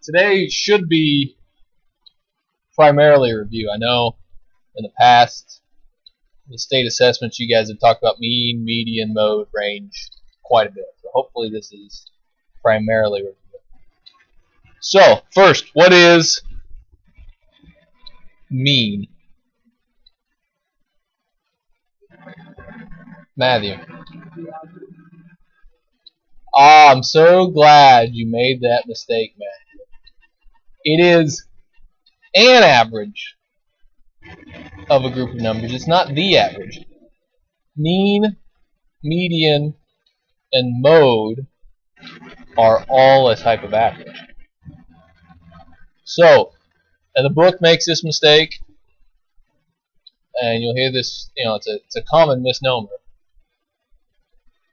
Today should be primarily a review. I know in the past, the state assessments, you guys have talked about mean, median, mode, range quite a bit. So hopefully this is primarily a review. So first, what is mean? Matthew. Ah, I'm so glad you made that mistake, Matthew. It is an average of a group of numbers. It's not the average. Mean, median, and mode are all a type of average. So, and the book makes this mistake, and you'll hear this, it's a common misnomer.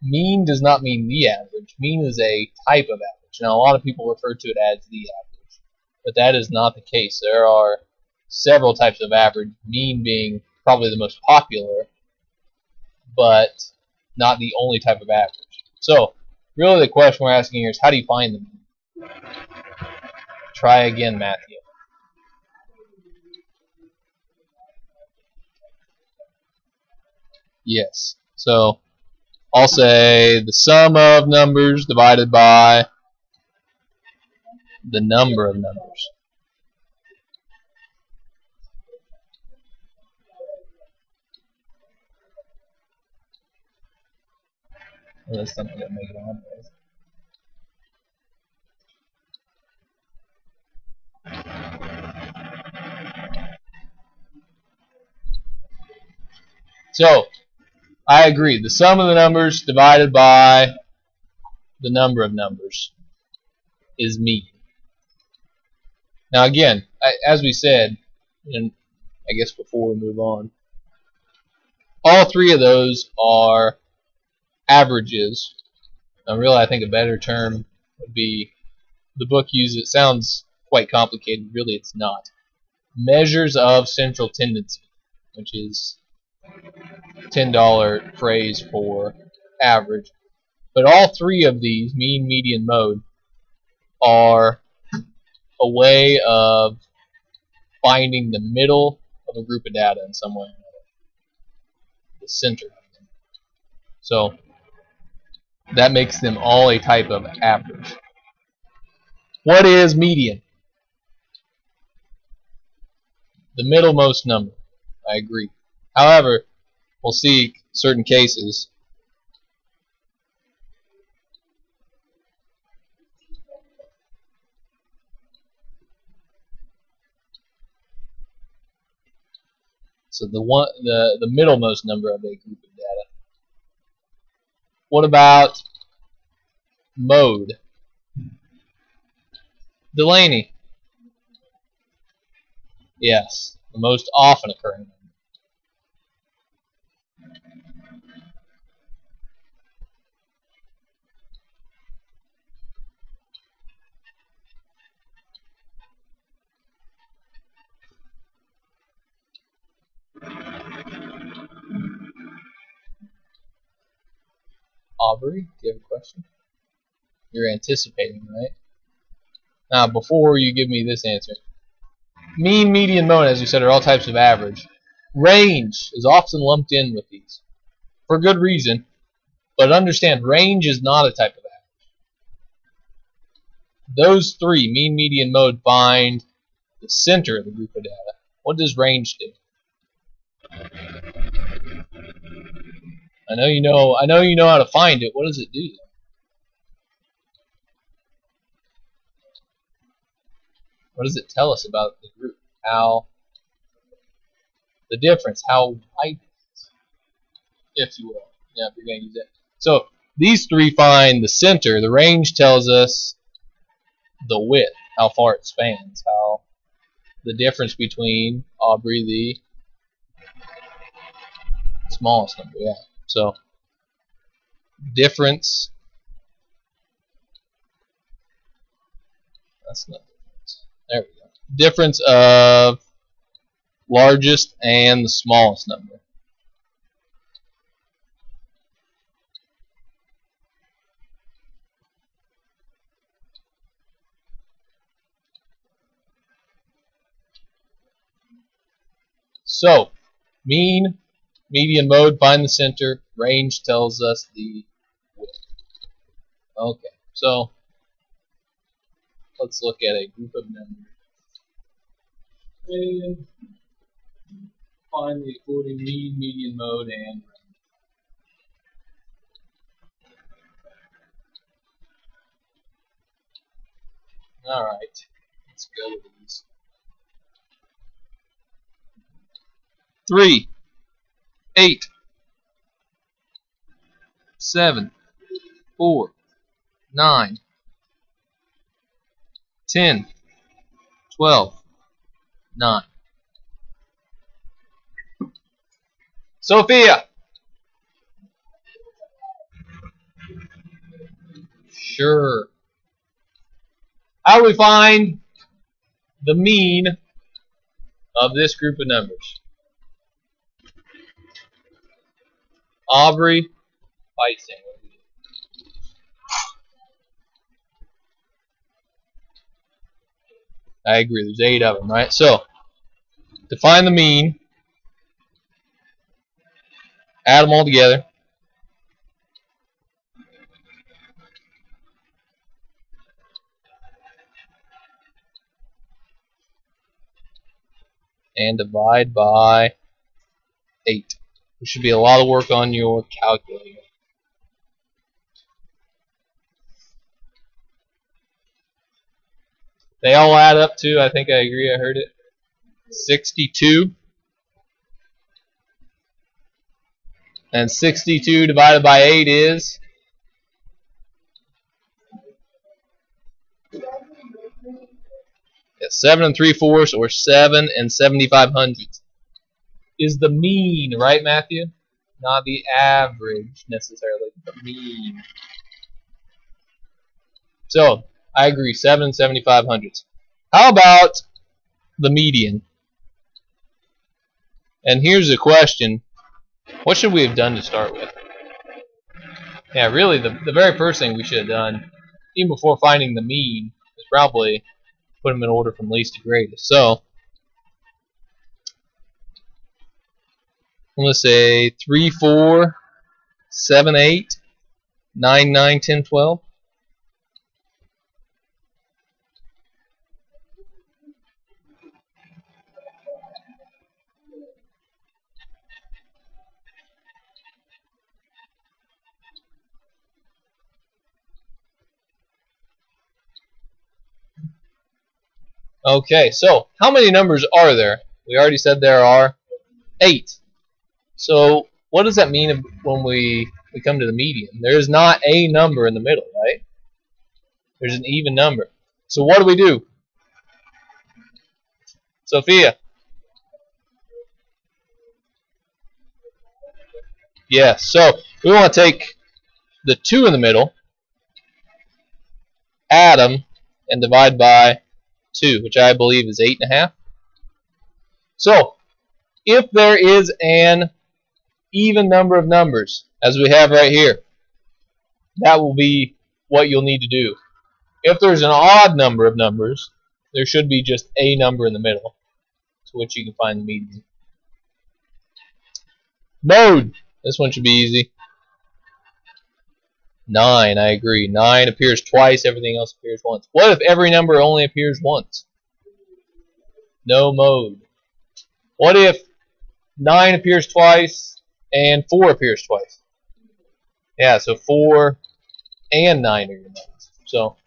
Mean does not mean the average. Mean is a type of average. Now, a lot of people refer to it as the average, but that is not the case. There are several types of average, mean being probably the most popular, but not the only type of average. So, really the question we're asking here is, how do you find the mean? Try again, Matthew. Yes. So, I'll say the sum of numbers divided by the number of numbers. Well, that's not going to make it on. So, I agree. The sum of the numbers divided by the number of numbers is mean. Now again, as we said, and I guess before we move on, all three of those are averages. Now really I think a better term would be, the book uses, it sounds quite complicated, really it's not. Measures of central tendency, which is $10 phrase for average. But all three of these, mean, median, mode, are a way of finding the middle of a group of data in some way or another. The center of them. So that makes them all a type of average. What is median? The middlemost number. I agree. However, we'll see certain cases. So the middlemost number of a group of data. What about mode? Delaney. Yes, the most often occurring number. Aubrey, do you have a question? You're anticipating, right? Now, before you give me this answer, mean, median, mode, as you said, are all types of average. Range is often lumped in with these, for good reason, but understand, range is not a type of average. Those three, mean, median, mode, find the center of the group of data. What does range do? I know you know how to find it. What does it do? What does it tell us about the group? How the difference, how wide, if you will. Yeah, if you're going to use it. So these three find the center. The range tells us the width, how far it spans, how the difference between Aubrey, the smallest number. Yeah. So difference. That's not difference. There we go. Difference of largest and the smallest number. So, mean, median, mode, find the center. Range tells us the width. Okay, so let's look at a group of numbers. And find the according mean, median, mode, and range. Alright, let's go with these. 3, 8, 7, 4, 9, 10, 12, 9. Sophia! Sure. How do we find the mean of this group of numbers? Aubrey, Bison. I agree, there's 8 of them, right? So, to find the mean, add them all together. And divide by 8. There should be a lot of work on your calculator. They all add up to, I think I agree, I heard it, 62. And 62 divided by 8 is 7 3/4 or 7 7/75 is the mean, right, Matthew? Not the average necessarily, the mean. So I agree, 7 7/75. How about the median? And here's the question: what should we have done to start with? Yeah, really, the very first thing we should have done, even before finding the mean, is probably put them in order from least to greatest. So I'm going to say 3 4 7 8 9 9 10 12. Okay, so how many numbers are there? We already said there are 8. So what does that mean when we come to the median? There is not a number in the middle, right? There's an even number. So what do we do? Sophia? Yes, so we want to take the 2 in the middle, add them, and divide by 2, which I believe is 8.5. So if there is an even number of numbers, as we have right here, that will be what you'll need to do. If there's an odd number of numbers, there should be just a number in the middle, to which you can find the median. Mode. This one should be easy. 9, I agree. 9 appears twice, everything else appears once. What if every number only appears once? No mode. What if 9 appears twice and 4 appears twice? Yeah, so 4 and 9 are your modes. So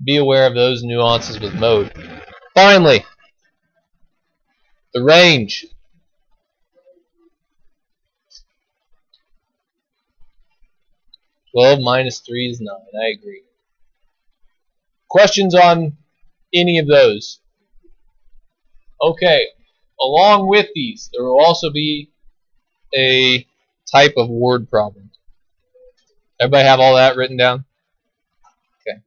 be aware of those nuances with mode. Finally, the range. Twelve minus 3 is 9. I agree. Questions on any of those? Okay. Along with these, there will also be a type of word problem. Everybody have all that written down? Okay.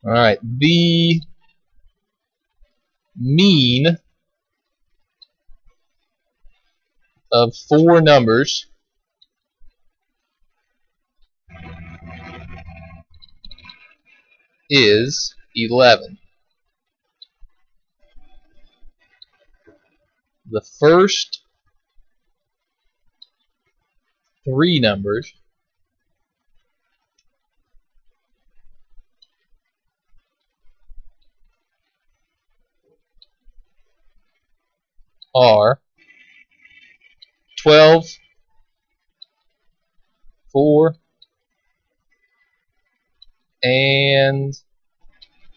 Alright. The mean of four numbers is 11. The first three numbers are 12, 4, and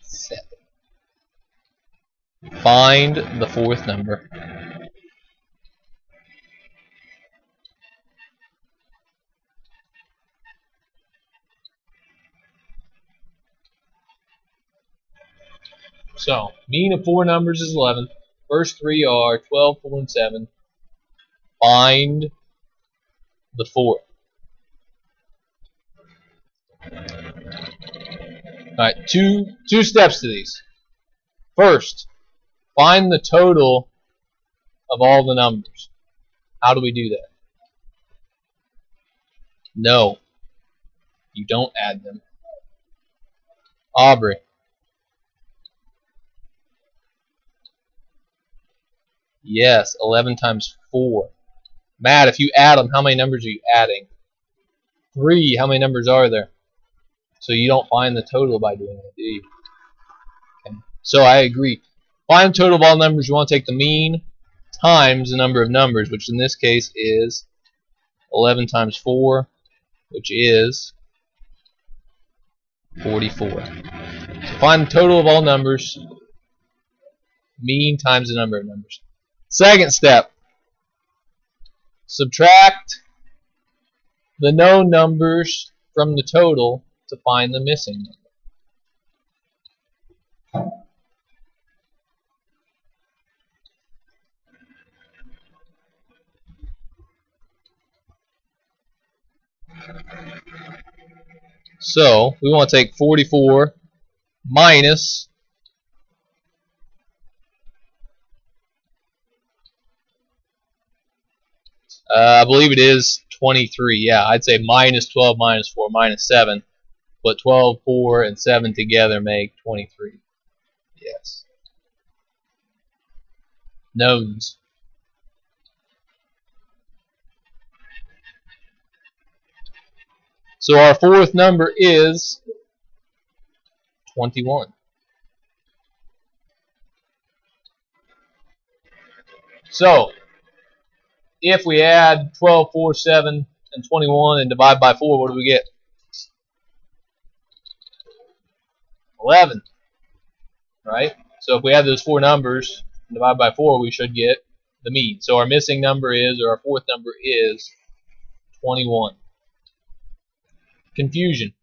7. Find the fourth number. So, mean of four numbers is 11. First three are 12, 4, and 7. Find the fourth. Alright, two steps to these. First, find the total of all the numbers. How do we do that? No, you don't add them. Aubrey. Yes, 11 times 4. Matt, if you add them, how many numbers are you adding? 3. How many numbers are there? So you don't find the total by doing that, do you? Okay. So I agree. Find the total of all numbers. You want to take the mean times the number of numbers, which in this case is 11 times 4, which is 44. So find the total of all numbers, mean times the number of numbers. Second step, subtract the known numbers from the total to find the missing number. So we want to take 44 minus I believe it is 23. Yeah, I'd say minus 12 minus 4 minus 7. But 12, 4, and 7 together make 23. Yes. Knowns. So our fourth number is 21. So if we add 12, 4, 7, and 21 and divide by 4, what do we get? 11. Right? So if we add those four numbers and divide by 4, we should get the mean. So our missing number is, or our fourth number is 21. Confusion.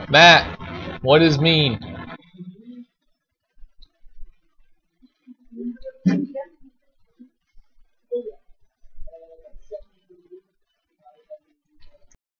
Matt, what is mean?